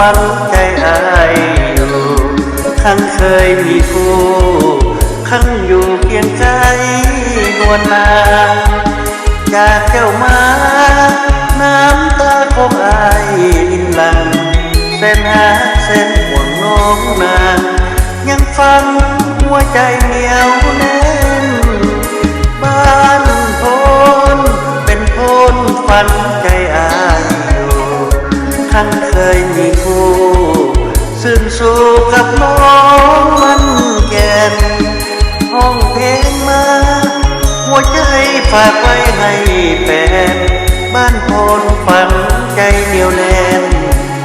ฝังใจอายอยู่ทั้งเคยมีคู่ทั้งอยู่เคียงใจนวลนางจากเจ้ามาน้ำตาของอายลินหลังเส้นหาเส้นห่วงน้องนางยังฟังหัวใจเหนียวแน่นบ้านโพนเป็นโพนฝันใจอายอยู่ทั้งเคยมีคู่ซึ่งสู่กับน้องมันแก่นห้องเพลงมาหัวใจฝากไว้ให้แฟนบ้านโพนฝันใจเหนียวแน่น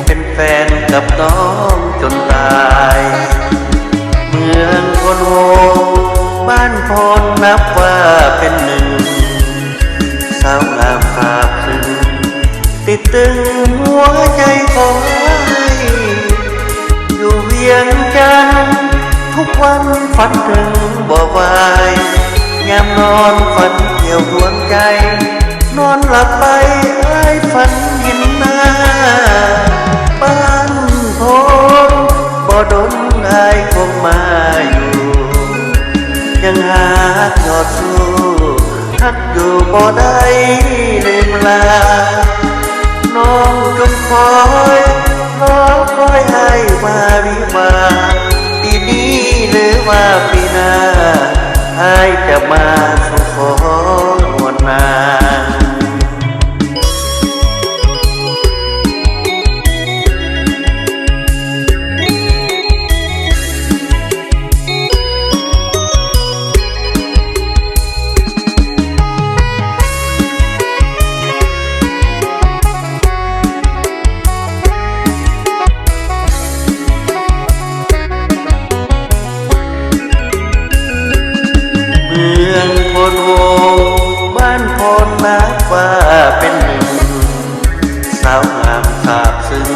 เป็นแฟนกับน้องจนตายเมืองโพนโฮบ้านโพนนับว่าเป็นหนึ่งสาวงามภาพซึ้งติดตึงหัวใจของอยู่เวียงจันทร์ทุกวันฝันถึงบ่วายยามนอนฝันเกี่ยวดวงใจนอนหลับไปอ้ายฝันเห็นหน้าบ้านโพนบ่ดนอ้ายคงมาอยู่ยังหายอดสู้ทักอยู่บ่ได้ลืมลาน้องจงคอยรอคอยให้มาวิวาปีนี้หรือว่าปีหน้าให้จะมาสู่ขอนวลนางเมืองโพนโฮบ้านโพนนับว่าเป็นหนึ่งสาวงามภาพซึ้ง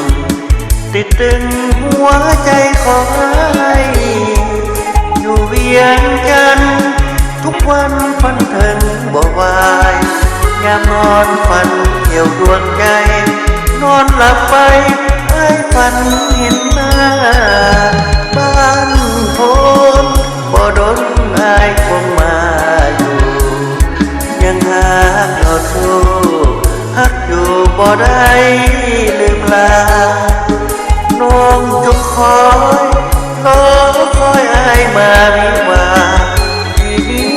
ติดตึงหัวใจของอายอยู่เวียงจันทร์ทุกวันฝันถึงบ่วายยามนอนฝันเกี่ยวดวงใจนอนหลับไปอ้ายฝันเห็นหน้าบ้านโพนบ่ดนอ้ายคงมาอยู่ยังหาเราสู้ฮักอยู่บ่ได้ลืมลาน้องจงคอยรอคอยอ้ายมาวิวาทีนี้